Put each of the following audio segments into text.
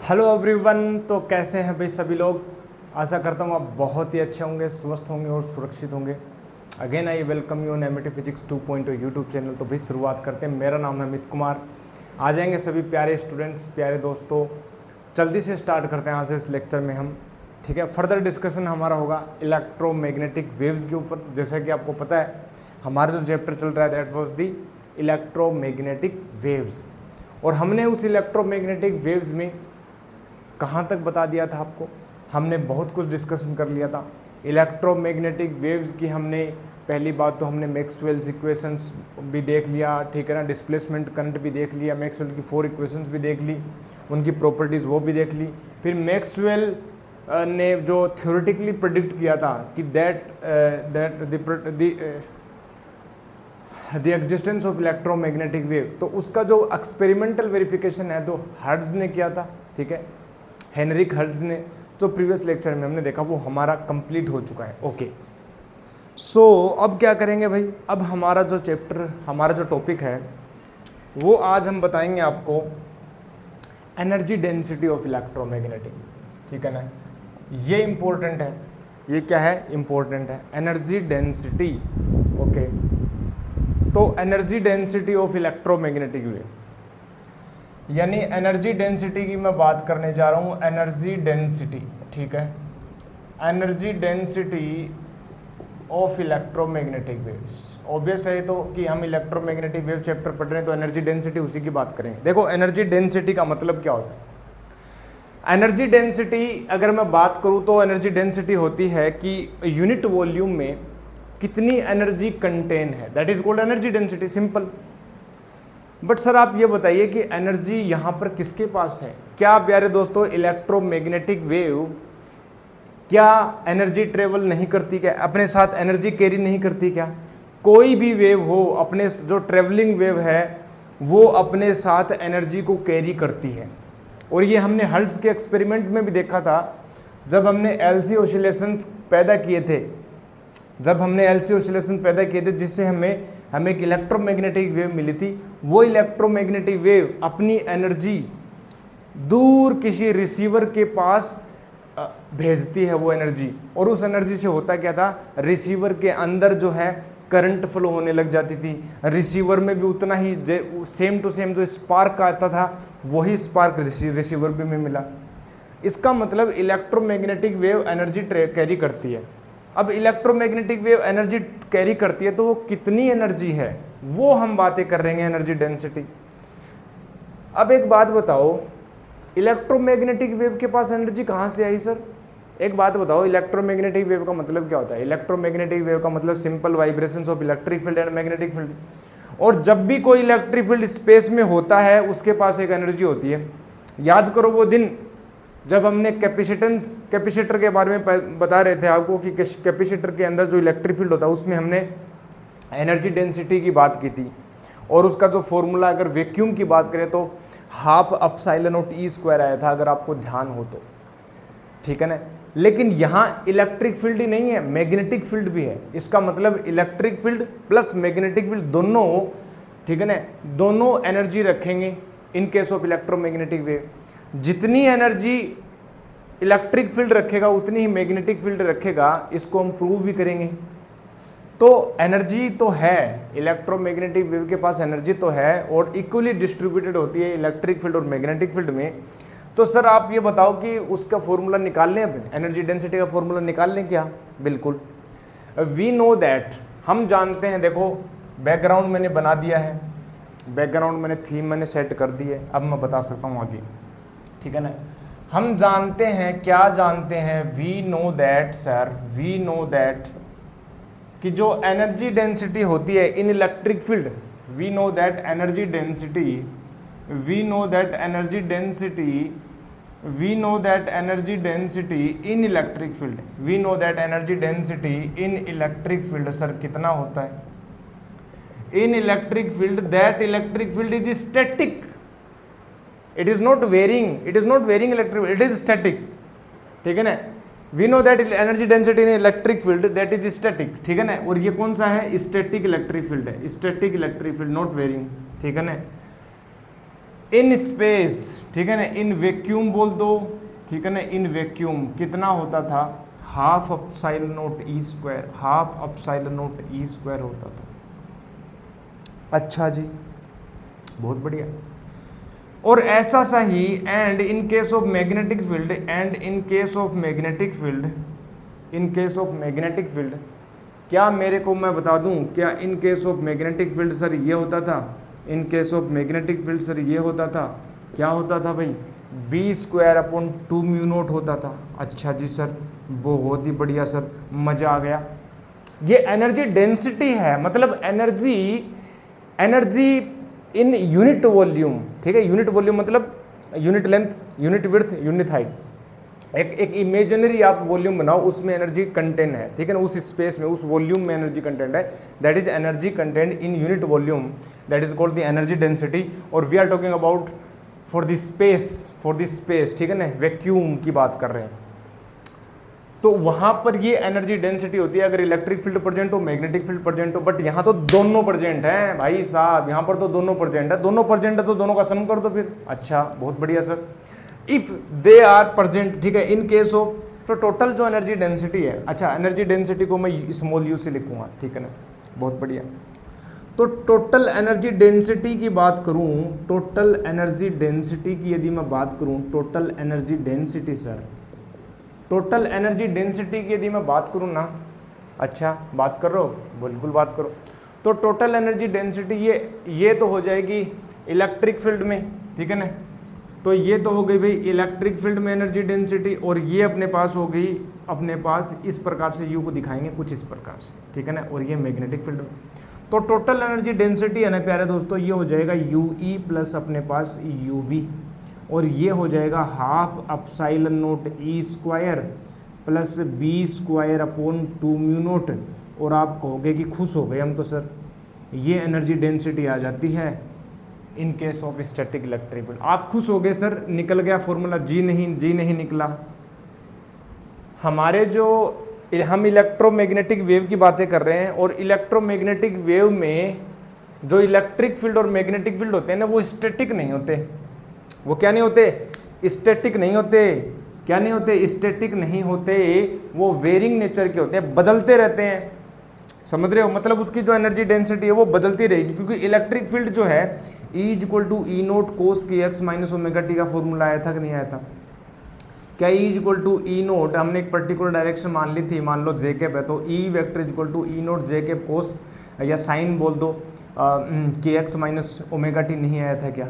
Hello everyone. तो कैसे हैं भाई सभी लोग। आशा करता हूँ आप बहुत ही अच्छे होंगे, स्वस्थ होंगे और सुरक्षित होंगे। Again I welcome you Amity physics 2.0 YouTube channel. तो भाई शुरुआत करते हैं। मेरा नाम है अमित कुमार। आ जाएंगे सभी प्यारे स्टूडेंट्स, प्यारे दोस्तों। जल्दी से स्टार्ट करते हैं आज से इस लेक्चर में हम। ठीक है, फर्दर डिस्कशन हमारा होगा इलेक्ट्रोमैग्नेटिक वेव्स के ऊपर। जैसा कि आपको पता है हमारा जो चैप्टर चल रहा है that was the electromagnetic waves. और हमने उस इलेक्ट्रोमैग्नेटिक वेव्स में कहाँ तक बता दिया था आपको, हमने बहुत कुछ डिस्कशन कर लिया था इलेक्ट्रोमैग्नेटिक वेव्स की। हमने पहली बात तो हमने मैक्सवेल्स इक्वेशंस भी देख लिया, ठीक है ना, डिस्प्लेसमेंट करंट भी देख लिया, मैक्सवेल की 4 इक्वेशंस भी देख ली, उनकी प्रॉपर्टीज़ वो भी देख ली। फिर मैक्सवेल ने जो थ्योरेटिकली प्रेडिक्ट किया था कि the existence of electromagnetic wave, तो उसका जो एक्सपेरिमेंटल वेरिफिकेशन है तो हर्ट्ज ने किया था, ठीक है, हेनरिक हर्ट्ज ने। जो प्रीवियस लेक्चर में हमने देखा वो हमारा कंप्लीट हो चुका है। ओके, सो अब क्या करेंगे भाई, अब हमारा जो चैप्टर, हमारा जो टॉपिक है वो आज हम बताएंगे आपको एनर्जी डेंसिटी ऑफ इलेक्ट्रोमैग्नेटिक, ठीक है ना। ये इंपॉर्टेंट है, ये क्या है, इंपॉर्टेंट है, एनर्जी डेंसिटी। ओके, तो energy density of electromagnetic wave, यानी एनर्जी डेंसिटी की मैं बात करने जा रहा हूँ। एनर्जी डेंसिटी, ठीक है, energy density of electromagnetic waves. Obvious है तो कि हम इलेक्ट्रोमैग्नेटिक वेव चैप्टर पढ़ रहे हैं तो एनर्जी डेंसिटी उसी की बात करेंगे। देखो एनर्जी डेंसिटी का मतलब क्या होता है। एनर्जी डेंसिटी अगर मैं बात करूँ तो एनर्जी डेंसिटी होती है कि यूनिट वॉल्यूम में कितनी एनर्जी कंटेन है, that is called energy density, simple. But sir आप ये बताइए कि एनर्जी यहाँ पर किसके पास है। क्या प्यारे दोस्तों इलेक्ट्रोमैग्नेटिक वेव क्या एनर्जी ट्रेवल नहीं करती, क्या अपने साथ एनर्जी कैरी नहीं करती? क्या कोई भी वेव हो, अपने जो ट्रेवलिंग वेव है वो अपने साथ एनर्जी को कैरी करती है। और ये हमने हर्ट्ज के एक्सपेरिमेंट में भी देखा था, जब हमने एलसी ऑसिलेशंस पैदा किए थे, जब हमने एलसी ऑसिलेशन पैदा किए थे जिससे हमें एक इलेक्ट्रोमैग्नेटिक वेव मिली थी। वो इलेक्ट्रोमैग्नेटिक वेव अपनी एनर्जी दूर किसी रिसीवर के पास भेजती है वो एनर्जी, और उस एनर्जी से होता क्या था, रिसीवर के अंदर जो है करंट फ्लो होने लग जाती थी। रिसीवर में भी उतना ही सेम टू सेम जो स्पार्क आता था वही स्पार्क रिसीवर भी में मिला। इसका मतलब इलेक्ट्रोमैग्नेटिक वेव एनर्जी कैरी करती है। अब इलेक्ट्रोमैग्नेटिक वेव एनर्जी कैरी करती है तो वो कितनी एनर्जी है वो हम बातें कर रहे हैं, एनर्जी डेंसिटी। अब एक बात बताओ, इलेक्ट्रोमैग्नेटिक वेव के पास एनर्जी कहाँ से आई सर? एक बात बताओ, इलेक्ट्रोमैग्नेटिक वेव का मतलब क्या होता है? इलेक्ट्रोमैग्नेटिक वेव का मतलब simple vibrations of electric field and magnetic field. और जब भी कोई इलेक्ट्रिक फील्ड स्पेस में होता है उसके पास एक एनर्जी होती है। याद करो वो दिन जब हमने कैपेसिटर के बारे में बता रहे थे आपको कि कैपेसिटर के अंदर जो इलेक्ट्रिक फील्ड होता है उसमें हमने एनर्जी डेंसिटी की बात की थी, और उसका जो फॉर्मूला अगर वैक्यूम की बात करें तो half epsilon naught E square आया था, अगर आपको ध्यान हो तो, ठीक है ना। लेकिन यहाँ इलेक्ट्रिक फील्ड ही नहीं है, मैग्नेटिक फील्ड भी है। इसका मतलब electric field plus magnetic field दोनों, ठीक है ना, दोनों एनर्जी रखेंगे इन केस ऑफ इलेक्ट्रोमैग्नेटिक वेव। जितनी एनर्जी इलेक्ट्रिक फील्ड रखेगा उतनी ही मैग्नेटिक फील्ड रखेगा, इसको हम प्रूव भी करेंगे। तो एनर्जी तो है, इलेक्ट्रोमैग्नेटिक वेव के पास एनर्जी तो है और इक्वली डिस्ट्रीब्यूटेड होती है इलेक्ट्रिक फील्ड और मैग्नेटिक फील्ड में। तो सर आप ये बताओ कि उसका फॉर्मूला निकाल लें, अब एनर्जी डेंसिटी का फॉर्मूला निकाल लें क्या? बिल्कुल, वी नो दैट, हम जानते हैं। देखो बैकग्राउंड मैंने बना दिया है, बैकग्राउंड मैंने थीम मैंने सेट कर दी है, अब मैं बता सकता हूँ आगे, ठीक है ना। हम जानते हैं, क्या जानते हैं, we know that sir, we know that कि जो एनर्जी डेंसिटी होती है in electric field, we know that energy density, we know that energy density, we know that energy density in electric field, we know that energy density in electric field sir कितना होता है? In electric field, that electric field is static, it is not varying electric field, it is static, ठीक है ना। we know that energy density in electric field that is static, ठीक है ना। और ये कौन सा है? static electric field है, static electric field, not varying, ठीक है ना। इन स्पेस, ठीक है ना, इन वैक्यूम बोल दो, ठीक है ना, इन वैक्यूम कितना होता था, half epsilon naught E square, half epsilon naught E square होता था। अच्छा जी, बहुत बढ़िया। और ऐसा सही, and in case of magnetic field, and in case of magnetic field, in case of magnetic field, क्या मेरे को मैं बता दूं, क्या इन case of magnetic field sir ये होता था, इन case of magnetic field sir ये होता था, क्या होता था भाई, B square upon 2 mu not होता था। अच्छा जी सर, बहुत ही बढ़िया सर, मजा आ गया। ये एनर्जी डेंसिटी है, मतलब energy, energy in unit volume, ठीक है, यूनिट वॉल्यूम मतलब unit length, unit width, unit height. एक इमेजिनरी आप वॉल्यूम बनाओ, उसमें एनर्जी कंटेंट है, ठीक है ना, उस स्पेस में, उस वॉल्यूम में एनर्जी कंटेंट है, that is energy content in unit volume, that is called the energy density. और we are talking about for the space, ठीक है ना, वैक्यूम की बात कर रहे हैं। तो वहां पर ये एनर्जी डेंसिटी होती है अगर इलेक्ट्रिक फील्ड प्रेजेंट हो, मैग्नेटिक फील्ड प्रेजेंट हो, बट यहाँ तो दोनों प्रेजेंट हैं भाई साहब, यहाँ पर तो दोनों प्रेजेंट है, दोनों प्रेजेंट है तो दोनों का सम कर दो फिर। अच्छा, बहुत बढ़िया sir, if they are present, ठीक है, इन केस ऑफ, तो टोटल जो एनर्जी डेंसिटी है, अच्छा एनर्जी डेंसिटी को मैं स्मॉल यू से लिखूंगा, ठीक है ना, बहुत बढ़िया। तो टोटल एनर्जी डेंसिटी की बात करूं, टोटल एनर्जी डेंसिटी की यदि मैं बात करूं, total energy density sir, total energy density की यदि मैं बात करूं ना, अच्छा बात कर रहे हो, बिल्कुल बात करो। तो टोटल एनर्जी डेंसिटी ये तो हो जाएगी इलेक्ट्रिक फील्ड में, ठीक है ना, तो ये तो हो गई भाई इलेक्ट्रिक फील्ड में एनर्जी डेंसिटी, और ये अपने पास हो गई, अपने पास इस प्रकार से यू को दिखाएंगे कुछ इस प्रकार से, ठीक है ना, और ये मैग्नेटिक फील्ड में। तो टोटल एनर्जी डेंसिटी है ना प्यारे दोस्तों, ये हो जाएगा यू ई प्लस अपने पास यू बी, और ये हो जाएगा half epsilon naught E square plus B square upon 2 mu naught. और आप कहोगे कि खुश हो गए हम तो सर, ये एनर्जी डेंसिटी आ जाती है in case of static electric field. आप खुश हो गए सर, निकल गया फॉर्मूला, जी नहीं निकला। हमारे जो हम इलेक्ट्रोमैग्नेटिक वेव की बातें कर रहे हैं, और इलेक्ट्रोमैग्नेटिक वेव में जो इलेक्ट्रिक फील्ड और मैग्नेटिक फील्ड होते हैं ना, वो स्टैटिक नहीं होते। वो क्या नहीं होते, स्टैटिक नहीं होते। क्या नहीं होते, स्टैटिक नहीं होते, वो वेरिंग नेचर के होते हैं, बदलते रहते हैं, समझ रहे हो, मतलब उसकी जो एनर्जी डेंसिटी है वो बदलती रहेगी, क्योंकि इलेक्ट्रिक फील्ड जो है E equal to E naught cos की एक्स माइनस ओमेगा टी का फॉर्मूला आया था कि नहीं आया था, क्या E equal to E naught, हमने एक पर्टिकुलर डायरेक्शन मान ली थी, मान लो जे कैप है, तो E vector equal to E naught J cap cos या साइन बोल दो के एक्स माइनस ओमेगा टी नहीं आया था क्या?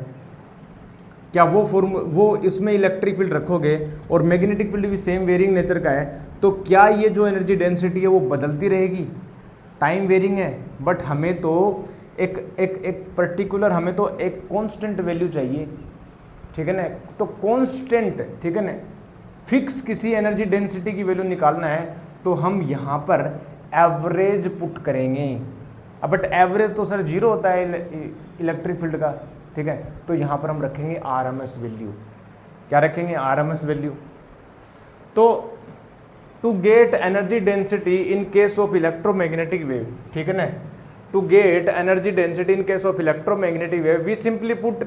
क्या वो इसमें इलेक्ट्रिक फील्ड रखोगे और मैग्नेटिक फील्ड भी सेम वेरिंग नेचर का है, तो क्या ये जो एनर्जी डेंसिटी है वो बदलती रहेगी? टाइम वेरिंग है, बट हमें तो एक पर्टिकुलर, हमें तो एक कांस्टेंट वैल्यू चाहिए, ठीक है ना, तो कांस्टेंट, ठीक है ना, फिक्स किसी एनर्जी डेंसिटी की वैल्यू निकालना है, तो हम यहाँ पर एवरेज पुट करेंगे। अब बट एवरेज तो सर जीरो होता है इलेक्ट्रिक फील्ड का, ठीक है, तो यहाँ पर हम रखेंगे आरएमएस वैल्यू। क्या रखेंगे? RMS value. तो to get energy density in case of electromagnetic wave, ठीक है ना, to get energy density in case of electromagnetic wave we simply put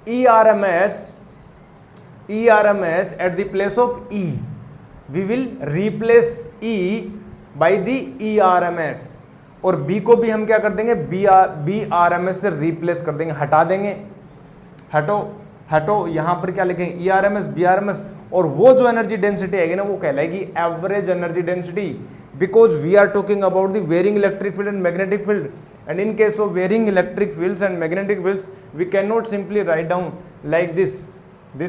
ERMS at the place of E. We will replace E by the ERMS, और B को भी हम क्या कर देंगे, BRMS से रिप्लेस कर देंगे, हटा देंगे, हटो यहाँ पर क्या लिखेंगे, ERMS BRMS, और वो जो एनर्जी डेंसिटी आएगी ना वो कहलाएगी average energy density, because we are talking about the varying electric field and magnetic field, and in case of varying electric fields and magnetic fields we cannot simply write down like this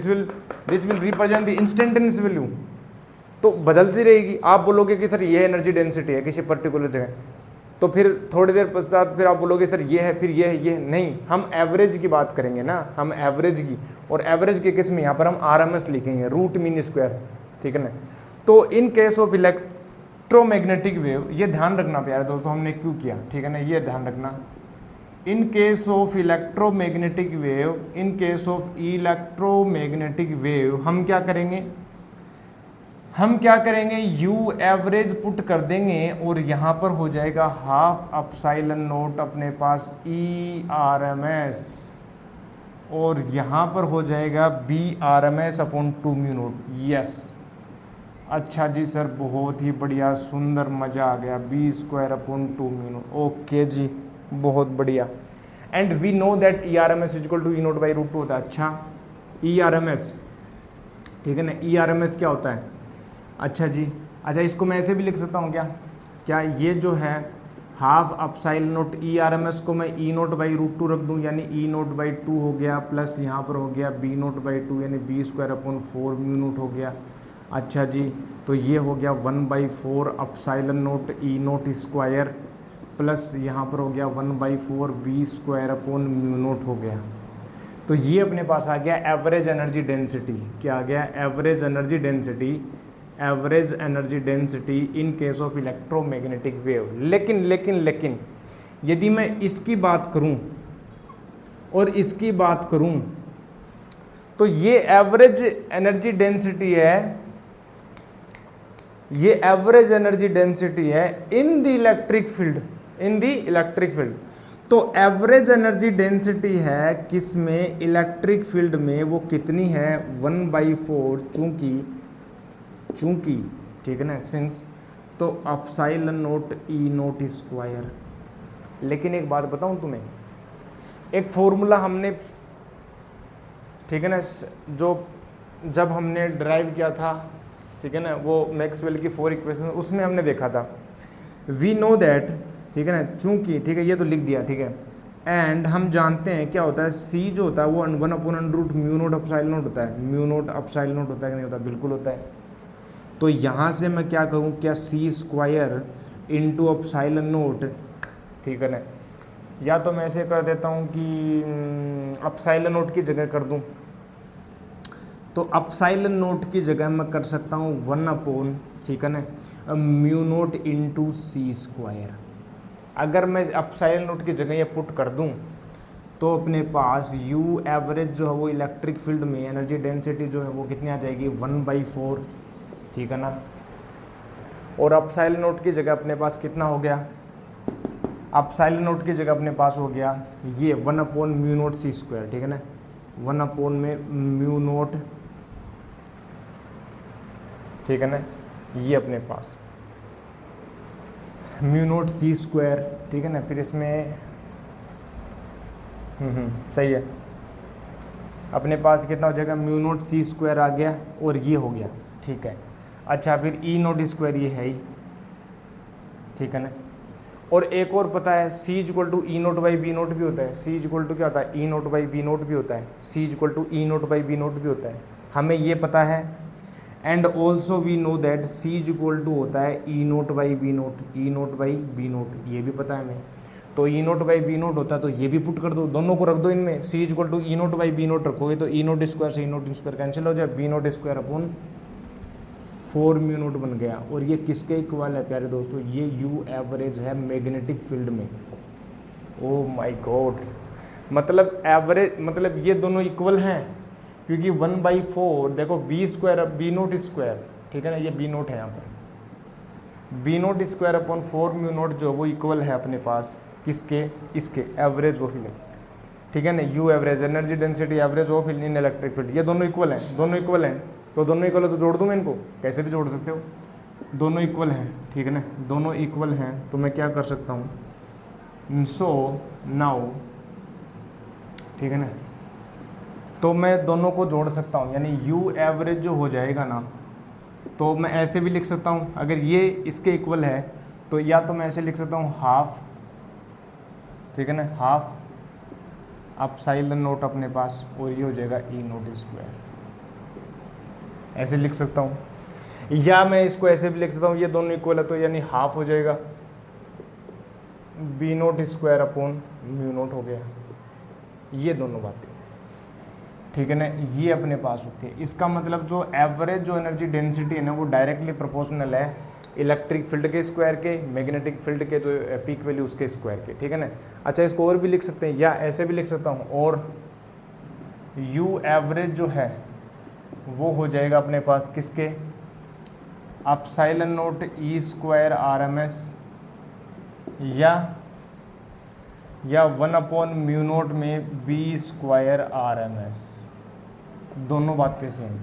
will represent the instantaneous value, तो बदलती रहेगी। आप बोलोगे कि sir ये energy density है किसी particular जगह, तो फिर थोड़ी देर पश्चात फिर आप बोलोगे सर ये है, फिर ये है, ये नहीं, हम एवरेज की बात करेंगे ना, हम एवरेज की, और एवरेज के केस में यहाँ पर हम आरएमएस लिखेंगे, रूट मीन स्क्वायर, ठीक है ना। तो इन केस ऑफ इलेक्ट्रोमैग्नेटिक वेव, ये ध्यान रखना प्यारे दोस्तों हमने क्यों किया, ठीक है ना, ये ध्यान रखना, इन case of electromagnetic wave, in case of electromagnetic wave हम क्या करेंगे, यू एवरेज पुट कर देंगे, और यहाँ पर हो जाएगा हाफ एप्सिलॉन नॉट अपने पास ERMS, और यहाँ पर हो जाएगा B R M S upon 2 mu naught. Yes, अच्छा जी सर, बहुत ही बढ़िया, सुंदर, मज़ा आ गया। B square upon 2 mu naught. Okay जी, बहुत बढ़िया। And we know that E R M S equal to E naught by root 2 होता है। अच्छा, ई आर एम एस, ठीक है ना, ई आर एम एस क्या होता है? अच्छा जी, अच्छा इसको मैं ऐसे भी लिख सकता हूँ क्या? क्या ये जो है half epsilon naught E R M S को मैं ई नोट बाई रूट 2 रख दूँ, यानी ई नोट बाई 2 हो गया, प्लस यहाँ पर हो गया बी नोट बाई 2 यानी B square upon 4 mu naught हो गया। अच्छा जी, तो ये हो गया 1/4 epsilon naught E naught square, plus यहाँ पर हो गया 1/4 B square upon mu naught हो गया। तो ये अपने पास आ गया एवरेज एनर्जी डेंसिटी। क्या आ गया? Average energy density, average energy density in case of electromagnetic wave. लेकिन यदि मैं इसकी बात करूं और इसकी बात करूं तो ये एवरेज एनर्जी डेंसिटी है, ये एवरेज एनर्जी डेंसिटी है in the electric field, in the electric field. तो एवरेज एनर्जी डेंसिटी है किस में? इलेक्ट्रिक फील्ड में। वो कितनी है? 1/4, चूंकि ठीक है ना, सिंस, तो epsilon naught E naught square. लेकिन एक बात बताऊं तुम्हें, एक फॉर्मूला हमने, ठीक है ना, जो जब हमने ड्राइव किया था, ठीक है ना, वो मैक्सवेल की 4 इक्वेशन, उसमें हमने देखा था वी नो दैट, ठीक है ना, चूंकि, ठीक है, ये तो लिख दिया, ठीक है। एंड हम जानते हैं क्या होता है, सी जो होता है वो 1/√μ नोट अपसाइल नोट होता है। म्यू नोट अपसाइल नोट होता है कि नहीं होता? बिल्कुल होता है। तो यहाँ से मैं क्या करूँ, क्या सी स्क्वायर इंटू अपसाइल नोट, ठीक है ना, या तो मैं ऐसे कर देता हूँ कि अपसाइल नोट की जगह कर दूँ, तो अपसाइलन नोट की जगह मैं कर सकता हूँ 1/, ठीक है ना, म्यू नोट इंटू सी स्क्वायर। अगर मैं अपसाइलन नोट की जगह ये पुट कर दूँ तो अपने पास यू एवरेज जो है वो इलेक्ट्रिक फील्ड में एनर्जी डेंसिटी जो है वो कितनी आ जाएगी? 1/4, ठीक है ना। और अपसाइलन नोट की जगह अपने पास कितना हो गया? अपसाइलन नोट की जगह अपने पास हो गया ये 1/म्यू नोट सी स्क्वायर, ठीक है ना, 1/ में म्यू नोट, ठीक है ना, ये अपने पास म्यू नोट सी स्क्वायर, ठीक है ना। फिर इसमें सही है, अपने पास कितना हो जाएगा? म्यू नोट सी स्क्वायर आ गया और ये हो गया, ठीक है। अच्छा, फिर ई नोट स्क्वायर ये है ही, ठीक है ना। और एक और पता है, C equal to E naught by B naught भी होता है। सी इक्वल टू क्या होता है? E naught by B naught भी होता है। C equal to E naught by B naught भी होता है, हमें ये पता है। And also we know that C equal to होता है E naught by B naught, E naught by B naught, ये भी पता है हमें। तो ई नोट बाई बी नोट होता है, तो ये भी पुट कर दो, दोनों को रख दो इनमें। C equal to E naught by B naught रखोगे तो ई नोट स्क्वायर से ई नोट स्क्वायर कैंसिल हो जाए, B naught square upon 4 mu naught बन गया। और ये किसके इक्वल है प्यारे दोस्तों? ये यू एवरेज है मैग्नेटिक फील्ड में। ओ माय गॉड, मतलब एवरेज, मतलब ये दोनों इक्वल हैं, क्योंकि 1/4 देखो B square, B naught square, ठीक है ना, ये बी नोट है यहाँ पर, B naught square upon 4 mu naught जो वो इक्वल है अपने पास किसके? इसके, एवरेज ऑफ इलेक्ट्रिक, ठीक है ना, you average energy density average of in electric field. ये दोनों इक्वल हैं, दोनों इक्वल हैं, तो दोनों इक्वल है तो जोड़ दूँ मैं इनको? कैसे भी जोड़ सकते हो, दोनों इक्वल हैं, ठीक है ना, दोनों इक्वल हैं, तो मैं क्या कर सकता हूँ? सो नाउ, ठीक है ना, तो मैं दोनों को जोड़ सकता हूँ, यानी यू एवरेज जो हो जाएगा ना, तो मैं ऐसे भी लिख सकता हूँ, अगर ये इसके इक्वल है तो या तो मैं ऐसे लिख सकता हूँ हाफ, ठीक है ना, हाफ अपसाइलन नोट अपने पास, और ये हो जाएगा ई नोट स्क्वायर, ऐसे लिख सकता हूँ। या मैं इसको ऐसे भी लिख सकता हूँ, ये दोनों इक्वल है तो यानी हाफ हो जाएगा B naught square upon mu naught हो गया, ये दोनों बातें, ठीक है ना, ये अपने पास होती है। इसका मतलब जो एवरेज जो एनर्जी डेंसिटी है ना वो डायरेक्टली प्रोपोर्शनल है इलेक्ट्रिक फील्ड के स्क्वायर के, मैग्नेटिक फील्ड के जो पीक वैल्यू उसके स्क्वायर के, ठीक है ना। अच्छा, इसको और भी लिख सकते हैं, या ऐसे भी लिख सकता हूँ, और यू एवरेज जो है वो हो जाएगा अपने पास किसके? Epsilon naught E square R M S, या या 1/μ0 में b²RMS, दोनों बातें सेम।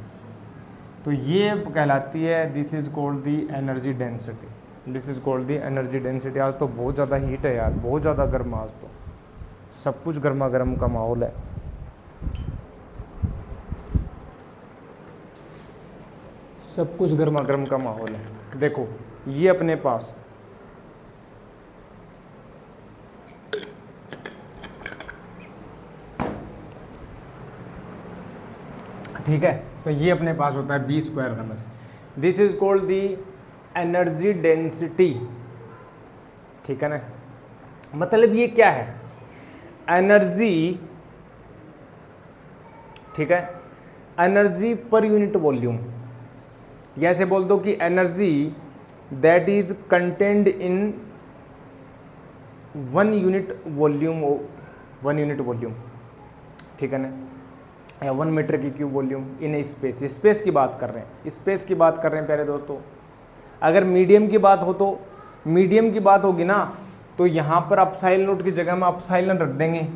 तो ये कहलाती है, this is called the energy density, this is called the energy density. आज तो बहुत ज़्यादा हीट है यार, बहुत ज़्यादा गर्म, आज तो सब कुछ गर्मा गर्म का माहौल है। सब कुछ गर्मा गर्म का माहौल है। देखो ये अपने पास ठीक है, तो ये अपने पास होता है b²RMS। This is called the energy density, ठीक है ना। मतलब ये क्या है, एनर्जी, ठीक है, एनर्जी पर यूनिट वॉल्यूम। या ऐसे बोल दो कि energy that is contained in 1 unit volume, 1 unit volume, ठीक है ना, या 1 मीटर की cube volume in space. Space की बात कर रहे हैं, स्पेस की बात कर रहे हैं प्यारे दोस्तों। अगर मीडियम की बात हो, तो मीडियम की बात होगी ना, तो यहाँ पर अपसाइलन नोट की जगह में अपसाइलन रख देंगे,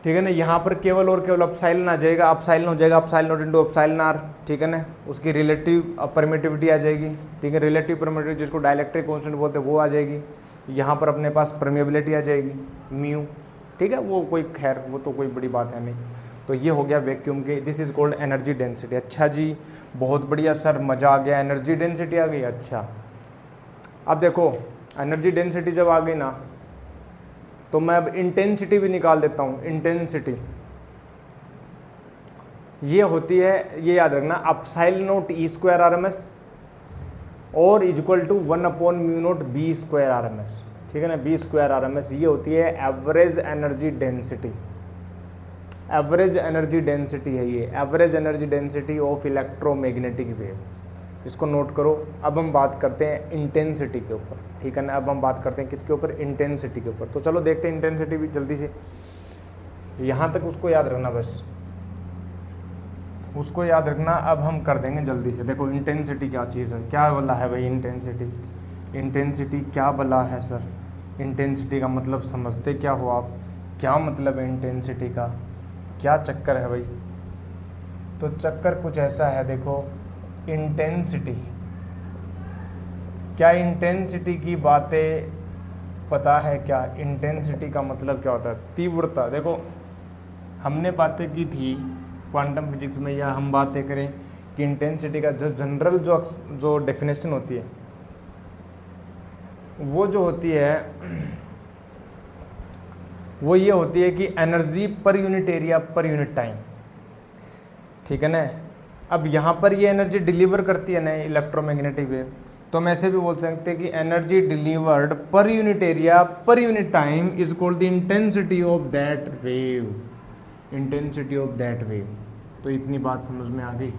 ठीक है ना। यहाँ पर केवल और केवल अपसाइलन आ जाएगा, अपसाइलन हो जाएगा epsilon naught into epsilon R, ठीक है ना। उसकी रिलेटिव परमिटिविटी आ जाएगी, ठीक है, रिलेटिव परमिटिविटी जिसको डाइलेक्ट्रिक कांस्टेंट बोलते हैं वो आ जाएगी। यहाँ पर अपने पास परमेबिलिटी आ जाएगी म्यू, ठीक है, वो कोई खैर वो तो कोई बड़ी बात है नहीं। तो ये हो गया वैक्यूम के, this is called energy density. अच्छा जी, बहुत बढ़िया सर, मज़ा आ गया, एनर्जी डेंसिटी आ गई। अच्छा अब देखो एनर्जी डेंसिटी जब आ गई ना, तो मैं अब इंटेंसिटी भी निकाल देता हूँ। इंटेंसिटी ये होती है, ये याद रखना, अपसाइलन नोट e²RMS और इक्वल टू 1/μ0 b²RMS, ठीक है ना, b²RMS। ये होती है average energy density, average energy density है ये, average energy density of electromagnetic wave. इसको नोट करो। अब हम बात करते हैं इंटेंसिटी के ऊपर, ठीक है ना। अब हम बात करते हैं किसके ऊपर, इंटेंसिटी के ऊपर। तो चलो देखते हैं इंटेंसिटी भी जल्दी से, यहाँ तक उसको याद रखना, बस उसको याद रखना। अब हम कर देंगे जल्दी से। देखो इंटेंसिटी क्या चीज़ है, क्या बला है भाई इंटेंसिटी, इंटेंसिटी क्या बला है सर, इंटेंसिटी का मतलब समझते क्या हो आप, क्या मतलब है इंटेंसिटी का, क्या चक्कर है भाई। तो चक्कर कुछ ऐसा है, देखो इंटेंसिटी, क्या इंटेंसिटी की बातें पता है क्या, इंटेंसिटी का मतलब क्या होता है, तीव्रता। देखो हमने बातें की थी क्वांटम फिजिक्स में, या हम बातें करें कि इंटेंसिटी का जो जनरल जो डेफिनेशन होती है, वो जो होती है वो ये होती है कि energy per unit area per unit time, ठीक है ना। अब यहाँ पर ये एनर्जी डिलीवर करती है ना इलेक्ट्रोमैग्नेटिक वेव, तो हम ऐसे भी बोल सकते हैं कि एनर्जी डिलीवर्ड पर unit area per unit time is called the intensity of that wave, intensity of that wave. तो इतनी बात समझ में आ गई,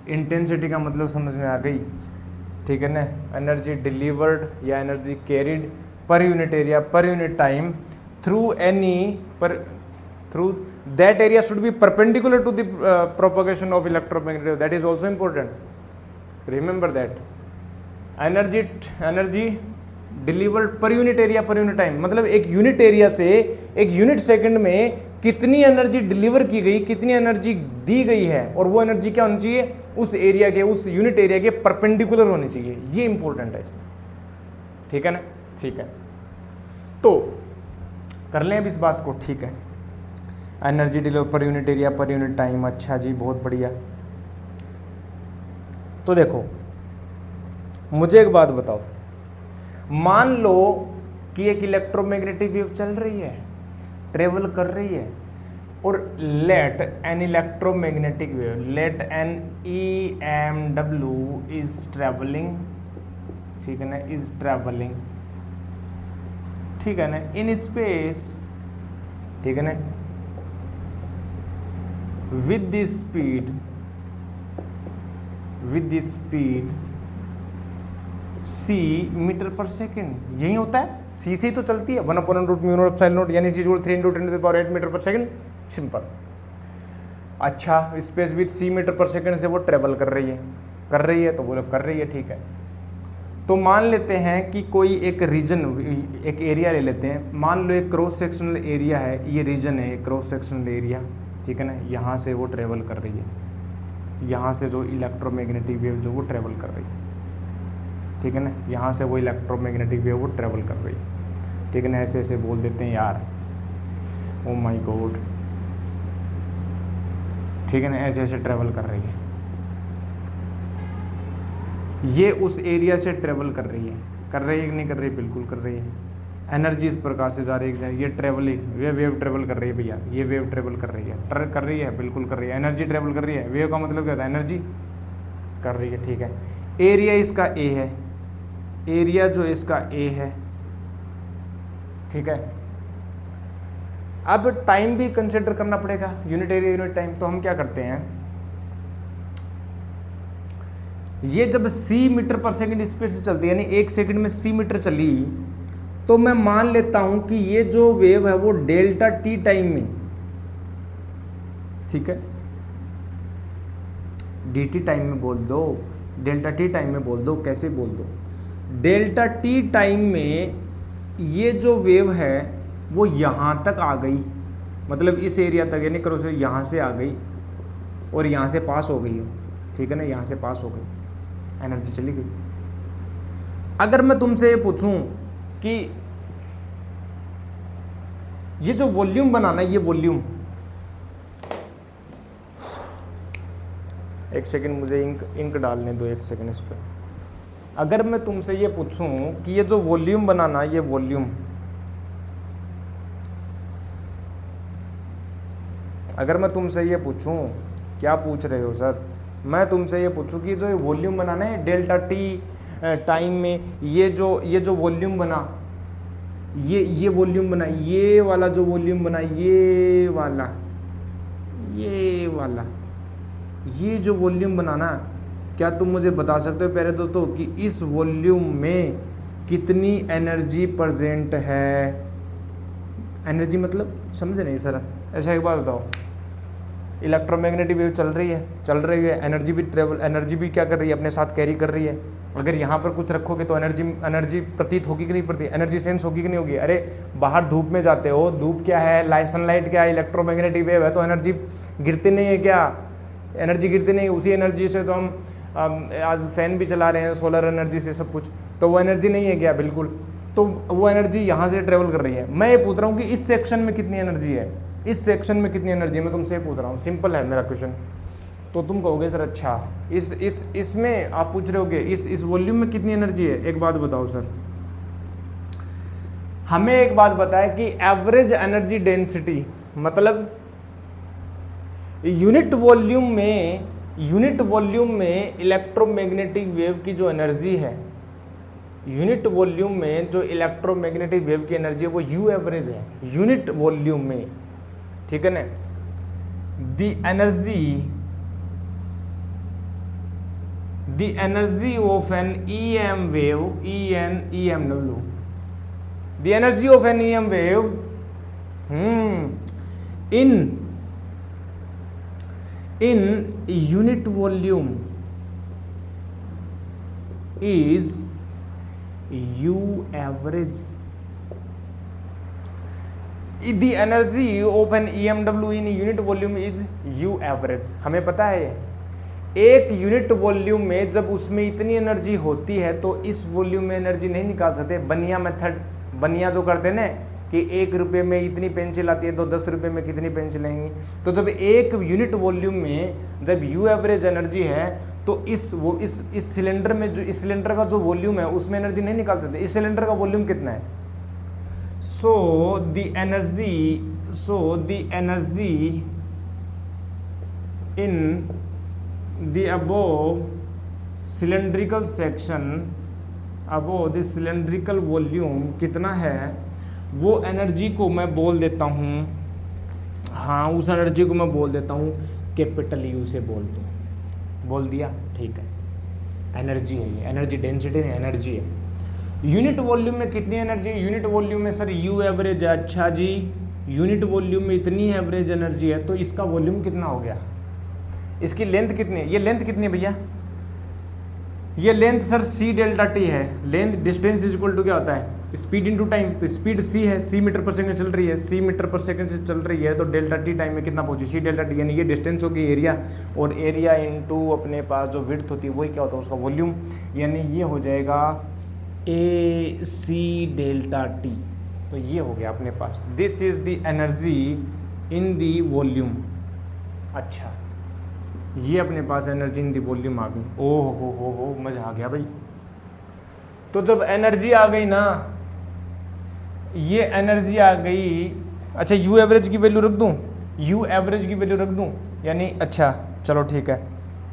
इंटेंसिटी का मतलब समझ में आ गई, ठीक है ना। एनर्जी डिलीवर्ड या एनर्जी कैरिड पर unit area per unit time through any पर through that area should be perpendicular to the propagation of electromagnetic wave. That is also important. Remember that. Energy delivered per unit area per unit time, मतलब एक unit area से एक unit second में कितनी energy deliver की गई, कितनी energy दी गई है, और वो एनर्जी क्या होनी चाहिए, उस एरिया के, उस यूनिट एरिया के परपेंडिकुलर होनी चाहिए। ये इंपॉर्टेंट है इसमें, ठीक है ना। ठीक है, तो कर लें अब इस बात को, ठीक है। एनर्जी डिलीवर पर unit area per unit time, अच्छा जी, बहुत बढ़िया। तो देखो मुझे एक बात बताओ, मान लो कि एक इलेक्ट्रोमैग्नेटिक वेव चल रही है, ट्रेवल कर रही है, और let an electromagnetic wave, let an EMW is travelling, ठीक है ना, इज ट्रेवलिंग, ठीक है ना, इन स्पेस, ठीक है ना, with the speed c metre per second. यही होता है, c से ही तो चलती है, 1/√μ0 यानी c = 3 × 10⁸ metre per second, simple. अच्छा, space with c metre per second से वो ट्रेवल कर रही है, तो वो लोग कर रही है, ठीक है। तो मान लेते हैं कि कोई एक रीजन, एक एरिया ले लेते हैं, मान लो एक क्रॉस सेक्शनल एरिया है, ये रीजन है, एक क्रॉस सेक्शनल एरिया, ठीक है ना, यहाँ से वो ट्रेवल कर रही है, यहाँ से जो इलेक्ट्रोमैग्नेटिक वेव जो वो ट्रेवल कर रही है, ठीक है ना, यहाँ से वो इलेक्ट्रोमैग्नेटिक वेव वो ट्रेवल कर रही है, ठीक है ना, ऐसे ऐसे बोल देते हैं यार, ओ माय गॉड, ठीक है ना, ऐसे ऐसे ट्रेवल कर रही है, ये उस एरिया से ट्रेवल कर रही है कि नहीं कर रही है, बिल्कुल कर रही है, एनर्जी इस प्रकार से जा रही है, ये ट्रेवलिंग, ये वेव ट्रेवल कर रही है भैया, ये वेव ट्रेवल कर रही है, कर रही है, बिल्कुल कर रही है, एनर्जी ट्रेवल कर रही है, वेव का मतलब क्या होता है, एनर्जी कर रही है, ठीक है। एरिया इसका ए है, एरिया जो इसका ए है, ठीक है। अब टाइम भी कंसिडर करना पड़ेगा, यूनिट एरिया यूनिट टाइम, तो हम क्या करते हैं, ये जब c मीटर पर सेकंड स्पीड से चलती है, यानी 1 सेकंड में c मीटर चली, तो मैं मान लेता हूं कि ये जो वेव है वो डेल्टा t टाइम में, ठीक है, dt टाइम में बोल दो, डेल्टा t टाइम में बोल दो, कैसे बोल दो, डेल्टा t टाइम में ये जो वेव है वो यहां तक आ गई, मतलब इस एरिया तक, यानी क्रॉस यहां से आ गई और यहां से पास हो गई, ठीक है ना, यहां से पास हो गई, एनर्जी चली गई। अगर मैं तुमसे ये पूछूं कि ये जो वॉल्यूम बनाना है, ये वॉल्यूम, एक सेकंड मुझे इंक डालने दो, एक सेकंड इस पे। अगर मैं तुमसे ये पूछूं कि ये जो वॉल्यूम बनाना, ये वॉल्यूम, अगर मैं तुमसे ये पूछूं, क्या पूछ रहे हो सर, मैं तुमसे ये पूछूं कि जो वॉल्यूम बनाना है डेल्टा टी टाइम में, ये जो वॉल्यूम बना, ये वॉल्यूम बना, ये वाला जो वॉल्यूम बना, ये वाला ये जो वॉल्यूम बनाना, क्या तुम मुझे बता सकते हो पहले दोस्तों कि इस वॉल्यूम में कितनी एनर्जी प्रेजेंट है? एनर्जी मतलब समझे नहीं सर, ऐसा एक बात बताओ, इलेक्ट्रोमैग्नेटिक वेव चल रही है, एनर्जी भी क्या कर रही है, अपने साथ कैरी कर रही है। अगर यहाँ पर कुछ रखोगे तो एनर्जी प्रतीत होगी कि नहीं प्रतीत, एनर्जी सेंस होगी कि नहीं होगी? अरे बाहर धूप में जाते हो, धूप क्या है, सनलाइट क्या है, इलेक्ट्रोमैग्नेटिक वेव है, तो एनर्जी गिरती नहीं है क्या? एनर्जी गिरती नहीं, उसी एनर्जी से तो हम आज फैन भी चला रहे हैं, सोलर एनर्जी से सब कुछ, तो वो एनर्जी नहीं है क्या? बिल्कुल। तो वो एनर्जी यहाँ से ट्रेवल कर रही है। मैं ये पूछ रहा हूँ कि इस सेक्शन में कितनी एनर्जी है, इस सेक्शन में कितनी एनर्जी है, मैं तुमसे पूछ रहा हूँ, सिंपल है मेरा क्वेश्चन। तो तुम कहोगे सर अच्छा इसमें आप पूछ रहे होगे इस वॉल्यूम में कितनी एनर्जी है। एक बात बताओ सर, हमें एक बात बताए कि एवरेज एनर्जी डेंसिटी, मतलब यूनिट वॉल्यूम में इलेक्ट्रोमैग्नेटिक वेव की जो एनर्जी है, यूनिट वॉल्यूम में जो इलेक्ट्रोमैग्नेटिक वेव की एनर्जी है वो यू एवरेज है यूनिट वॉल्यूम में, ठीक है ना। The energy of an EM wave, EMW, the energy of an EM wave in unit volume is U average. The energy of an EMW in unit volume is U average. हमें पता है एक unit volume में जब उसमें इतनी energy होती है तो इस वॉल्यूम में एनर्जी नहीं निकाल सकते। बनिया मेथड, बनिया जो करते हैं ना कि 1 रुपये में इतनी पेंसिल आती है तो 10 रुपये में कितनी पेंसिल आएंगी, तो जब एक यूनिट वॉल्यूम में जब यू एवरेज एनर्जी है तो इस सिलेंडर में जो इस सिलेंडर का जो वॉल्यूम है उसमें एनर्जी नहीं निकाल सकते। इस सिलेंडर का वॉल्यूम कितना है? So the energy in the above cylindrical section, above the cylindrical volume कितना है, वो एनर्जी को मैं बोल देता हूँ, हाँ उस एनर्जी को मैं बोल देता हूँ कैपिटल यू से बोल दिया, ठीक है। एनर्जी है ये, एनर्जी डेंसिटी नहीं, एनर्जी है। यूनिट वॉल्यूम में कितनी एनर्जी है? यूनिट वॉल्यूम में सर यू एवरेज है। अच्छा जी, यूनिट वॉल्यूम में इतनी एवरेज एनर्जी है तो इसका वॉल्यूम कितना हो गया, इसकी लेंथ कितनी है? ये लेंथ कितनी है भैया? ये length sir C delta T है, length distance is equal to क्या होता है, स्पीड इनटू टाइम, तो स्पीड सी है, सी मीटर पर सेकंड चल रही है, सी मीटर पर सेकंड से चल रही है, तो डेल्टा टी टाइम में कितना पहुंची, सी डेल्टा टी, यानी ये डिस्टेंस होगी एरिया, और एरिया इनटू अपने पास जो विड्थ होती है वही क्या होता है उसका वॉल्यूम, यानी ये हो जाएगा ए सी डेल्टा टी। तो ये हो गया अपने पास, this is the energy in the volume. अच्छा, ये अपने पास एनर्जी इन दी वॉल्यूम आ गई। ओह हो मजा आ गया भाई। तो जब एनर्जी आ गई ना, ये एनर्जी आ गई, अच्छा यू एवरेज की वैल्यू रख दूं, यू एवरेज की वैल्यू रख दूं, यानी अच्छा चलो ठीक है,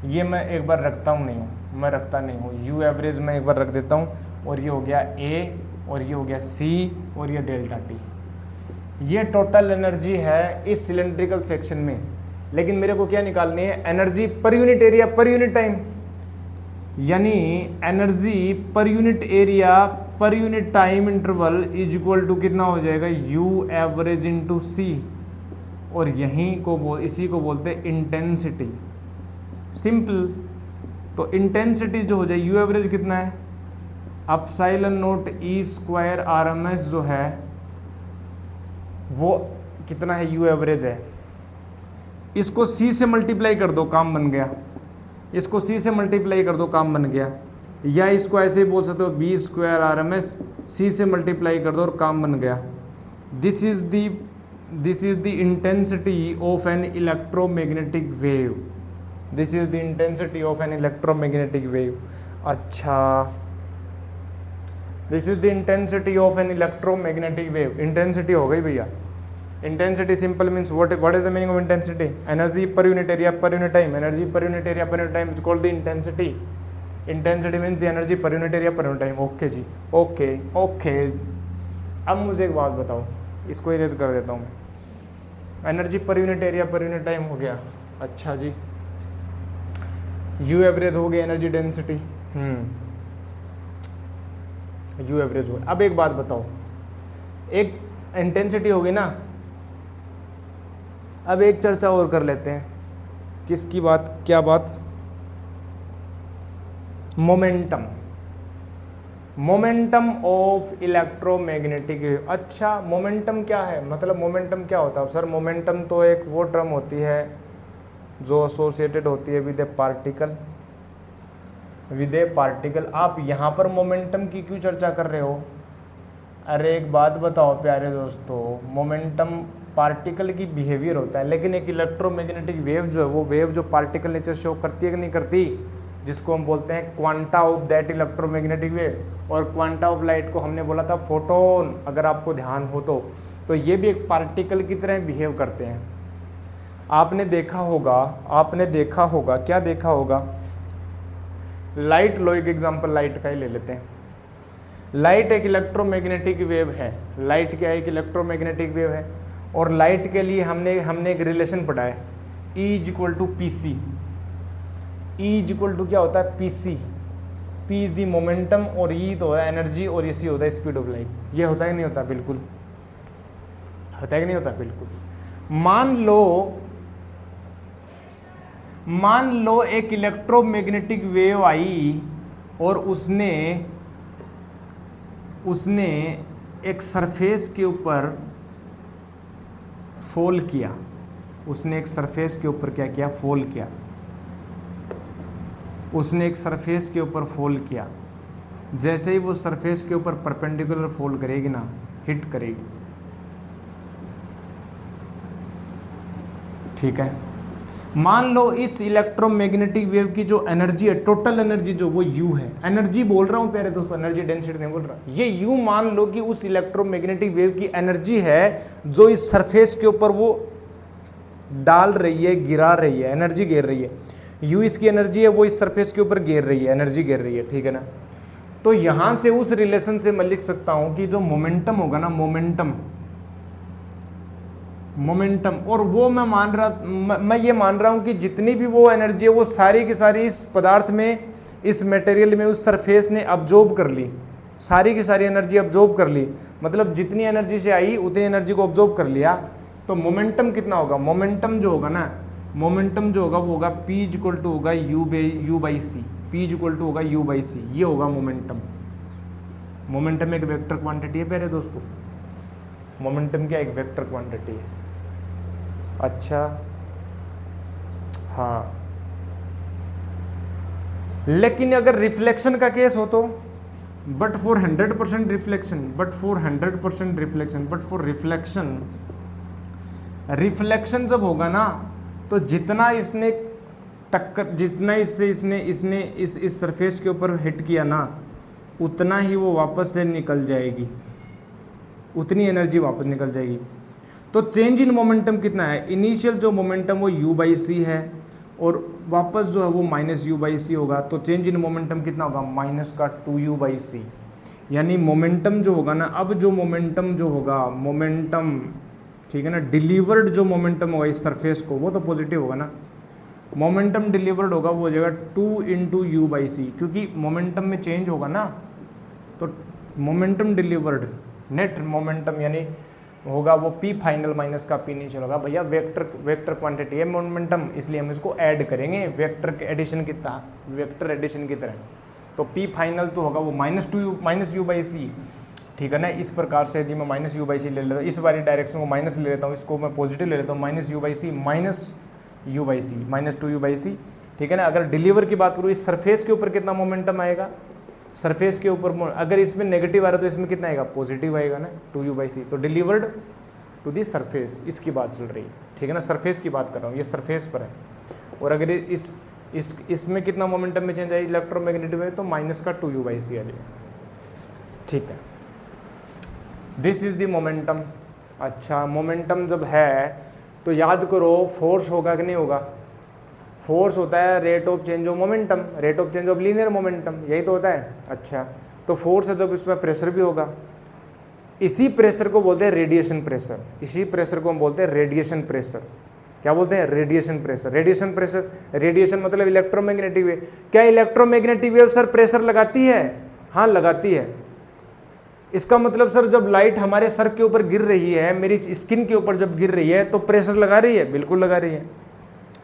ये मैं एक बार रखता हूँ, नहीं हूँ मैं रखता नहीं हूँ, यू एवरेज मैं एक बार रख देता हूँ, और ये हो गया ए, और ये हो गया सी, और ये डेल्टा टी। ये टोटल एनर्जी है इस सिलेंड्रिकल सेक्शन में, लेकिन मेरे को क्या निकालनी है, energy per unit area per unit time, यानी energy per unit area per unit time interval is equal to कितना हो जाएगा, यू एवरेज इंटू सी, और इसी को बोलते हैं इंटेंसिटी। सिंपल, तो इंटेंसिटी जो हो जाए, यू एवरेज कितना है, epsilon naught E square R M S जो है वो कितना है, यू एवरेज है, इसको सी से मल्टीप्लाई कर दो, काम बन गया, इसको सी से मल्टीप्लाई कर दो, काम बन गया, या इसको ऐसे ही बोल सकते हो B square R M S, C से मल्टीप्लाई कर दो और काम बन गया। This is the intensity of an electromagnetic wave, this is the intensity of an electromagnetic wave. अच्छा, this is the intensity of an electromagnetic wave, intensity हो गई भैया। Intensity simple means what is the meaning of intensity, energy per unit area per unit time, energy per unit area per unit time is called the intensity. Intensity means the energy per unit area per unit time. Okay जी, okay. अब मुझे एक बात बताओ, इसको erase कर देता हूँ, energy per unit area per unit time हो गया। अच्छा जी, यू एवरेज हो गया, एनर्जी डेंसिटी, यू एवरेज हो गया। अब एक बात बताओ, एक इंटेंसिटी होगी ना, अब एक चर्चा और कर लेते हैं, किसकी बात, क्या बात, momentum, momentum of electromagnetic wave. अच्छा, मोमेंटम क्या है, मतलब मोमेंटम क्या होता है सर, मोमेंटम तो एक वो टर्म होती है जो एसोसिएटेड होती है with A particle, with A particle. आप यहाँ पर मोमेंटम की क्यों चर्चा कर रहे हो, अरे एक बात बताओ प्यारे दोस्तों, मोमेंटम पार्टिकल की बिहेवियर होता है, लेकिन एक इलेक्ट्रोमैग्नेटिक वेव जो है वो वेव जो पार्टिकल नेचर शो करती है कि नहीं करती, जिसको हम बोलते हैं quanta of that electromagnetic wave. और क्वांटा ऑफ लाइट को हमने बोला था फोटोन, अगर आपको ध्यान हो तो ये भी एक पार्टिकल की तरह बिहेव करते हैं। आपने देखा होगा, क्या देखा होगा, लाइट लो, एक एग्जांपल लाइट का ही ले लेते हैं। लाइट एक इलेक्ट्रोमैग्नेटिक वेव है, लाइट क्या है, एक इलेक्ट्रोमैग्नेटिक वेव है, और लाइट के लिए हमने एक रिलेशन पढ़ा है, E is equal to P C. E is equal to क्या होता है, P C, P is the momentum, और E तो है एनर्जी, और ये सी होता है स्पीड ऑफ लाइट। ये होता है नहीं होता, बिल्कुल होता है कि नहीं होता, बिल्कुल। मान लो एक इलेक्ट्रोमैग्नेटिक वेव आई और उसने एक सरफेस के ऊपर फॉल किया, उसने एक सरफेस के ऊपर क्या किया, फॉल किया, उसने एक सरफेस के ऊपर फॉल किया। जैसे ही वो सरफेस के ऊपर परपेंडिकुलर फॉल करेगी ना, हिट करेगी, ठीक है। मान लो इस इलेक्ट्रोमैग्नेटिक वेव की जो एनर्जी है, टोटल एनर्जी जो वो U है, एनर्जी बोल रहा हूँ प्यारे दोस्तों, एनर्जी डेंसिटी नहीं बोल रहा, ये U मान लो कि उस इलेक्ट्रोमैग्नेटिक वेव की एनर्जी है जो इस सरफेस के ऊपर वो डाल रही है, गिरा रही है, एनर्जी गिर रही है। U इसकी एनर्जी है, वो इस सरफेस के ऊपर गिर रही है, एनर्जी गिर रही है, ठीक है ना। तो यहां से उस रिलेशन से मैं लिख सकता हूं कि जो मोमेंटम होगा ना, मोमेंटम, और वो मैं ये मान रहा हूं कि जितनी भी वो एनर्जी है वो सारी की सारी इस पदार्थ में, इस मटेरियल में, उस सरफेस ने अब्जॉर्ब कर ली, सारी की सारी एनर्जी अब्जॉर्ब कर ली, मतलब जितनी एनर्जी से आई उतनी एनर्जी को अब्जॉर्ब कर लिया। तो मोमेंटम कितना होगा, मोमेंटम जो होगा वो होगा P इक्वल टू होगा U by C। P is equal to होगा U बाई सी, ये होगा मोमेंटम। मोमेंटम एक वेक्टर क्वांटिटी है प्यारे दोस्तों, मोमेंटम क्या एक वेक्टर क्वांटिटी है। अच्छा हाँ, लेकिन अगर रिफ्लेक्शन का केस हो तो बट फॉर 100% रिफ्लेक्शन रिफ्लेक्शन जब होगा ना, तो जितना इसने टक्कर, जितना इसने इस सरफेस के ऊपर हिट किया ना, उतना ही वो वापस से निकल जाएगी, उतनी एनर्जी वापस निकल जाएगी। तो चेंज इन मोमेंटम कितना है, इनिशियल जो मोमेंटम वो u बाई सी है, और वापस जो है वो माइनस u बाई सी होगा। तो चेंज इन मोमेंटम कितना होगा, माइनस का 2u बाई सी। यानी मोमेंटम जो होगा ना, अब जो मोमेंटम जो होगा, मोमेंटम ठीक है ना, डिलीवर्ड जो मोमेंटम होगा इस सरफेस को, वो तो पॉजिटिव होगा ना। मोमेंटम डिलीवर्ड होगा वो हो जाएगा 2 इंटू यू बाई सी, क्योंकि मोमेंटम में चेंज होगा ना, तो मोमेंटम डिलीवर्ड नेट मोमेंटम यानी होगा वो P फाइनल माइनस का P इनिशियल होगा। भैया वेक्टर क्वांटिटी है मोमेंटम, इसलिए हम इसको ऐड करेंगे वेक्टर एडिशन की तरह, वेक्टर एडिशन की तरह। तो P फाइनल तो होगा वो माइनस यू बाई सी, ठीक है ना। इस प्रकार से यदि मैं माइनस यू बाई सी ले लेता हूँ, इस वाली डायरेक्शन को माइनस ले लेता हूँ, इसको मैं पॉजिटिव ले लेता हूँ, minus U by C minus U by C minus 2u by C, ठीक है ना। अगर डिलीवर की बात करूँ, इस सरफेस के ऊपर कितना मोमेंटम आएगा, सरफेस के ऊपर अगर इसमें नेगेटिव आ रहा है तो इसमें कितना आएगा, पॉजिटिव आएगा ना, 2u बाई सी। तो डिलीवर्ड टू दी सरफेस, इसकी बात चल रही है, ठीक है ना, सरफेस की बात कर रहा हूँ, ये सरफेस पर है। और अगर इसमें कितना मोमेंटम में चेंज आएगी, इलेक्ट्रोमैग्नेटिक वेव, तो माइनस का 2u बाई सी आ जाएगा, ठीक है। This is the momentum. अच्छा, मोमेंटम जब है तो याद करो फोर्स होगा कि नहीं होगा, फोर्स होता है rate of change of momentum, rate of change of linear momentum, यही तो होता है। अच्छा, तो फोर्स है जब इसमें प्रेशर भी होगा, इसी प्रेशर को बोलते हैं रेडिएशन प्रेशर, इसी प्रेशर को हम बोलते हैं रेडिएशन प्रेशर। क्या बोलते हैं, radiation pressure. Radiation pressure, radiation मतलब इलेक्ट्रोमैग्नेटिक वेव। क्या इलेक्ट्रोमैग्नेटिक वेव सर प्रेशर लगाती है, हाँ लगाती है। इसका मतलब सर जब लाइट हमारे सर के ऊपर गिर रही है, मेरी स्किन के ऊपर जब गिर रही है, तो प्रेशर लगा रही है, बिल्कुल लगा रही है।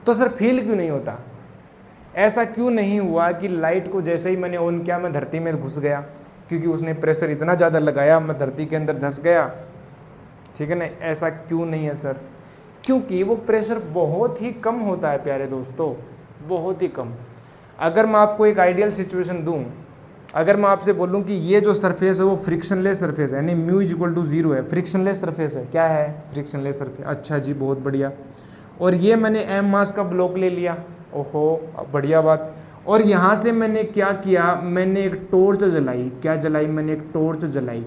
तो सर फील क्यों नहीं होता, ऐसा क्यों नहीं हुआ कि लाइट को जैसे ही मैंने ऑन किया मैं धरती में घुस गया, क्योंकि उसने प्रेशर इतना ज़्यादा लगाया मैं धरती के अंदर धंस गया, ठीक है ना। ऐसा क्यों नहीं है सर, क्योंकि वो प्रेशर बहुत ही कम होता है प्यारे दोस्तों, बहुत ही कम। अगर मैं आपको एक आइडियल सिचुएशन दूं, अगर मैं आपसे बोलूं कि ये जो सरफेस है वो फ्रिक्शनलेस सरफेस है, यानी म्यू इज इक्वल टू 0 है, फ्रिक्शनलेस सरफेस है, क्या है, फ्रिक्शनलेस सरफेस। अच्छा जी, बहुत बढ़िया। और ये मैंने m मास का ब्लॉक ले लिया, ओहो बढ़िया बात। और यहाँ से मैंने क्या किया, मैंने एक टॉर्च जलाई, क्या जलाई, मैंने एक टॉर्च जलाई,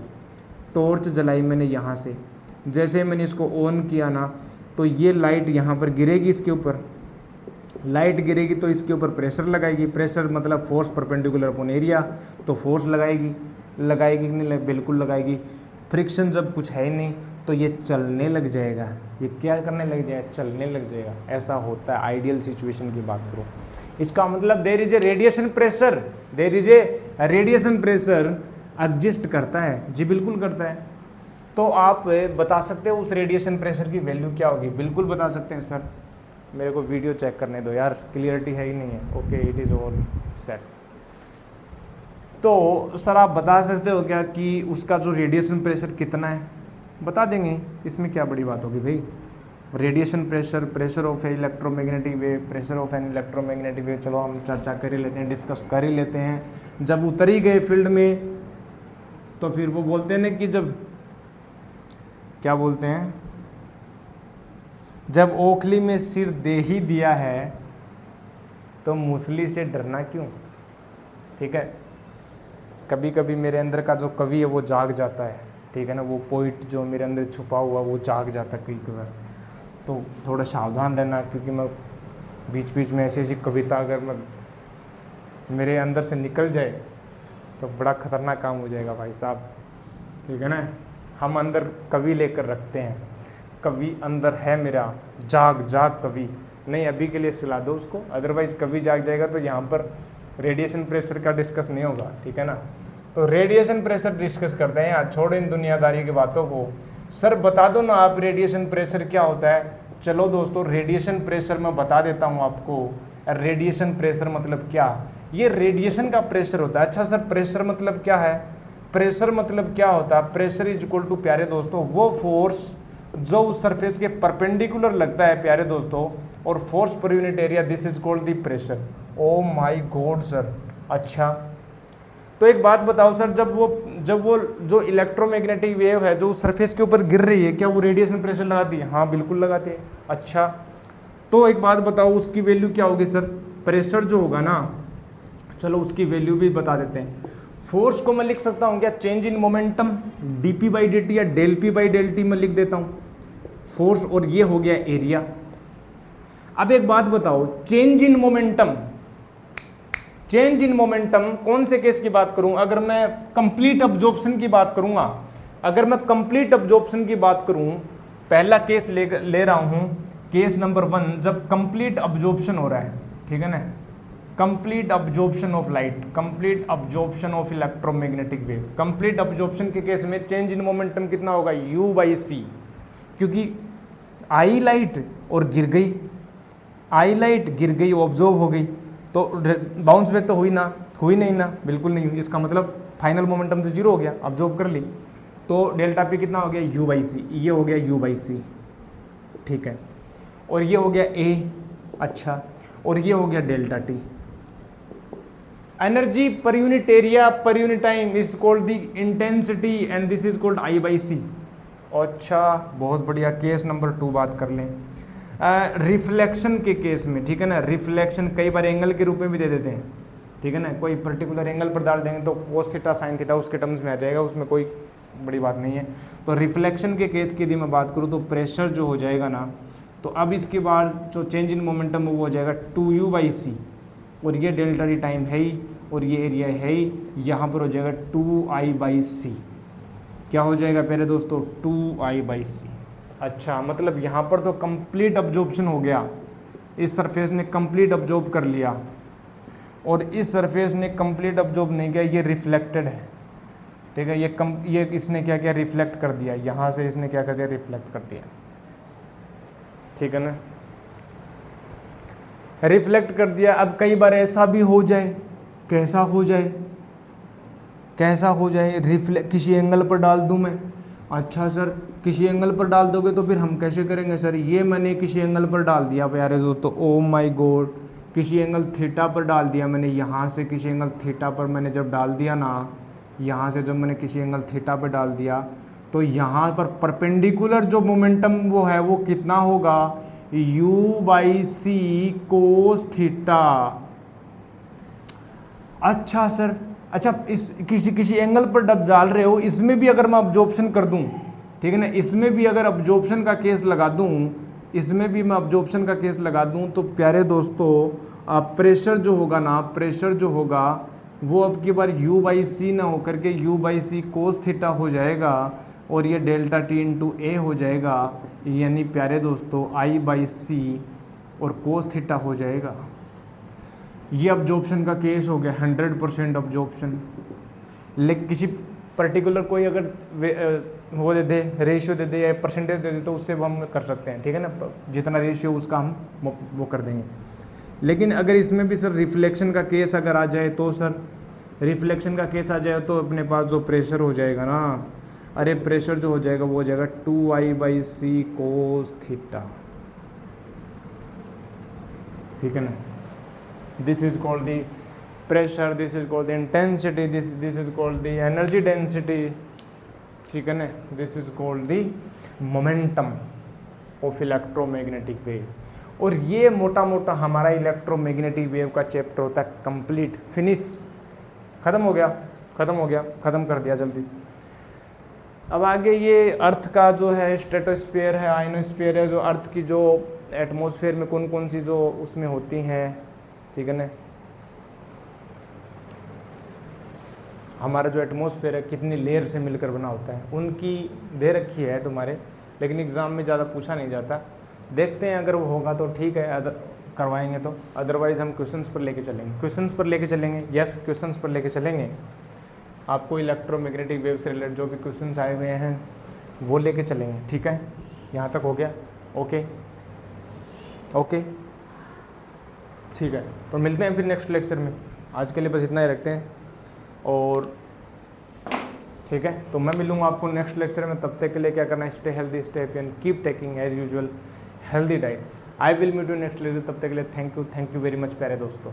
टॉर्च जलाई मैंने यहाँ से। जैसे मैंने इसको ऑन किया ना, तो ये लाइट यहाँ पर गिरेगी, इसके ऊपर लाइट गिरेगी तो इसके ऊपर प्रेशर लगाएगी, प्रेशर मतलब फोर्स परपेंडिकुलर अपॉन एरिया, तो फोर्स लगाएगी, लगाएगी कि नहीं, बिल्कुल लगाएगी। फ्रिक्शन जब कुछ है ही नहीं तो ये चलने लग जाएगा, ये क्या करने लग जाएगा, चलने लग जाएगा। ऐसा होता है आइडियल सिचुएशन की बात करो। इसका मतलब there is a radiation pressure, there is a radiation pressure exist करता है, जी बिल्कुल करता है। तो आप बता सकते हो उस रेडिएशन प्रेशर की वैल्यू क्या होगी, बिल्कुल बता सकते हैं सर। मेरे को वीडियो चेक करने दो यार, क्लियरिटी है ही नहीं है। Okay, it is all set. तो सर आप बता सकते हो क्या कि उसका जो रेडिएशन प्रेशर कितना है, बता देंगे, इसमें क्या बड़ी बात होगी भाई। Radiation pressure, pressure of A electromagnetic wave, pressure of an electromagnetic wave, चलो हम चर्चा कर ही लेते हैं, डिस्कस कर ही लेते हैं। जब उतर ही गए फील्ड में तो फिर वो बोलते हैं ना कि जब क्या बोलते हैं, जब ओखली में सिर दे ही दिया है तो मूसली से डरना क्यों, ठीक है। कभी कभी मेरे अंदर का जो कवि है वो जाग जाता है, ठीक है ना, वो पोइट जो मेरे अंदर छुपा हुआ वो जाग जाता है कई बार। तो थोड़ा सावधान रहना, क्योंकि मैं बीच बीच में ऐसी ऐसी कविता अगर मैं मेरे अंदर से निकल जाए तो बड़ा खतरनाक काम हो जाएगा भाई साहब, ठीक है ना। हम अंदर कवि लेकर रखते हैं, कवि अंदर है मेरा, जाग जाग कवि नहीं, अभी के लिए सुला दो उसको, अदरवाइज कवि जाग जाएगा तो यहाँ पर रेडिएशन प्रेशर का डिस्कस नहीं होगा, ठीक है ना। तो रेडिएशन प्रेशर डिस्कस करते हैं यार, छोड़ इन दुनियादारी की बातों को। सर बता दो ना आप रेडिएशन प्रेशर क्या होता है। चलो दोस्तों, रेडिएशन प्रेशर मैं बता देता हूँ आपको। रेडिएशन प्रेशर मतलब क्या, ये रेडिएशन का प्रेशर होता है। अच्छा सर प्रेशर मतलब क्या है? प्रेशर मतलब क्या होता है? प्रेशर इज इक्वल टू प्यारे दोस्तों वो फोर्स जो उस सरफेस के परपेंडिकुलर लगता है प्यारे दोस्तों, और फोर्स पर unit area, this is called the pressure. O my God sir. अच्छा तो एक बात बताओ सर, जब वो जो इलेक्ट्रोमैग्नेटिक वेव है जो उस सरफेस के ऊपर गिर रही है, क्या वो रेडिएशन प्रेशर लगाती है? हाँ बिल्कुल लगाती है। अच्छा तो एक बात बताओ उसकी वैल्यू क्या होगी सर? प्रेशर जो होगा ना, चलो उसकी वैल्यू भी बता देते हैं। फोर्स को मैं लिख सकता हूं क्या change in momentum dp by dt या del P by del T में लिख देता हूं फोर्स, और ये हो गया एरिया। अब एक बात बताओ, change in momentum, change in momentum कौन से केस की बात करूं? अगर मैं कंप्लीट अब्जॉर्प्शन की बात करूंगा, अगर मैं कंप्लीट अब्जॉर्प्शन की बात करूं, पहला केस ले रहा हूं, केस नंबर 1, जब कंप्लीट अब्जॉर्प्शन हो रहा है, ठीक है ना, complete absorption of light, complete absorption of electromagnetic wave. Complete absorption के केस में चेंज इन मोमेंटम कितना होगा? u बाई सी, क्योंकि आई लाइट और गिर गई, आई लाइट गिर गई, ऑब्जॉर्व हो गई, तो बाउंस बैक तो हुई ना, हुई नहीं ना, बिल्कुल नहीं हुई। इसका मतलब फाइनल मोमेंटम तो जीरो हो गया, अब्जॉर्व कर ली, तो डेल्टा पी कितना हो गया? u बाई सी, ये हो गया u बाई सी, ठीक है, और ये हो गया a, अच्छा, और ये हो गया delta T. Energy per unit area per unit time is called the intensity and this is called I by C. अच्छा बहुत बढ़िया। केस नंबर 2 बात कर लें, रिफ्लेक्शन के केस में, ठीक है ना, रिफ्लेक्शन कई बार एंगल के रूप में भी दे देते हैं, ठीक है ना, कोई पर्टिकुलर एंगल पर डाल देंगे तो कोस थीटा साइन थीटा उसके टर्म्स में आ जाएगा, उसमें कोई बड़ी बात नहीं है। तो रिफ्लेक्शन के केस की यदि मैं बात करूँ तो प्रेशर जो हो जाएगा ना, तो अब इसके बाद जो चेंज इन मोमेंटम वो हो जाएगा 2u बाई सी, और ये डेल्टा टी टाइम है ही, और ये एरिया है ही, यहाँ पर हो जाएगा 2i बाई सी। क्या हो जाएगा प्यारे दोस्तों? 2i by C. अच्छा मतलब यहाँ पर तो कंप्लीट अब्जॉर्प्शन हो गया, इस सरफेस ने कंप्लीट अब्जॉर्ब कर लिया, और इस सरफेस ने कंप्लीट अब्जॉर्ब नहीं किया, ये रिफ्लेक्टेड है, ठीक है, ये इसने क्या किया? रिफ्लेक्ट कर दिया, यहाँ से इसने क्या कर दिया? रिफ्लेक्ट कर दिया, ठीक है ना, रिफ्लेक्ट कर दिया। अब कई बार ऐसा भी हो जाए, कैसा हो जाए? कैसा हो जाए? रिफ्लेक्ट किसी एंगल पर डाल दूं मैं। अच्छा सर किसी एंगल पर डाल दोगे तो फिर हम कैसे करेंगे सर? ये मैंने किसी एंगल पर डाल दिया प्यारे दोस्तों, ओ माय गॉड, किसी एंगल थीटा पर डाल दिया मैंने, यहाँ से किसी एंगल थीटा पर मैंने जब डाल दिया ना, यहाँ से जब मैंने किसी एंगल थीटा पर डाल दिया, तो यहाँ पर परपेंडिकुलर जो मोमेंटम वो है वो कितना होगा? u by C cos theta. अच्छा सर, अच्छा इस किसी एंगल पर जब डाल रहे हो, इसमें भी अगर मैं अब्जॉर्प्शन कर दूं, ठीक है ना, इसमें भी अगर अब्जॉर्प्शन का केस लगा दूं, इसमें भी मैं अब्जॉर्प्शन का केस लगा दूं, तो प्यारे दोस्तों प्रेशर जो होगा ना, प्रेशर जो होगा वो अब की बार u बाई सी ना होकर के u by C cos theta हो जाएगा, और ये डेल्टा टी इंटू ए हो जाएगा, यानी प्यारे दोस्तों I बाई सी और कोस थीटा हो जाएगा। ये अब्जॉर्प्शन का केस हो गया, 100% अब्जॉर्प्शन। लेकिन किसी पर्टिकुलर कोई अगर वो दे दे, रेशियो दे दे या परसेंटेज दे दे, तो उससे हम कर सकते हैं, ठीक है ना, जितना रेशियो उसका हम वो कर देंगे। लेकिन अगर इसमें भी सर रिफ्लेक्शन का केस अगर आ जाए तो सर, रिफ्लेक्शन का केस आ जाए तो अपने पास जो प्रेशर हो जाएगा ना, अरे प्रेशर जो हो जाएगा वो हो जाएगा 2i by C cos theta, ठीक है ना। This is called the pressure, this is called the intensity, this is called the energy density, ठीक है ना, this is called the momentum of electromagnetic wave. और ये मोटा मोटा हमारा इलेक्ट्रोमैग्नेटिक वेव का चैप्टर होता है कंप्लीट, फिनिश, खत्म हो गया, खत्म हो गया, खत्म कर दिया जल्दी। अब आगे ये अर्थ का जो है स्ट्रेटोस्फीयर है, आयनोस्फीयर है, जो अर्थ की जो एटमॉस्फेयर में कौन कौन सी जो उसमें होती हैं, ठीक है ना, हमारा जो एटमॉस्फेयर है कितनी लेयर से मिलकर बना होता है, उनकी दे रखी है तुम्हारे, लेकिन एग्ज़ाम में ज़्यादा पूछा नहीं जाता। देखते हैं अगर वो होगा तो ठीक है, करवाएंगे तो, अदरवाइज़ हम क्वेश्चंस पर लेके चलेंगे, क्वेश्चंस पर लेके चलेंगे, यस क्वेश्चंस पर लेके चलेंगे। आपको इलेक्ट्रोमैग्नेटिक वेव से रिलेटेड जो भी क्वेश्चंस आए हुए हैं वो लेके चलेंगे, ठीक है। यहाँ तक हो गया? ओके ओके, ठीक है, तो मिलते हैं फिर नेक्स्ट लेक्चर में। आज के लिए बस इतना ही रखते हैं, और ठीक है, तो मैं मिलूंगा आपको नेक्स्ट लेक्चर में। तब तक के लिए क्या करना है, stay healthy, stay happy and keep taking as usual healthy diet. I will meet you next lecture. तब तक के लिए थैंक यू वेरी मच प्यारे दोस्तों।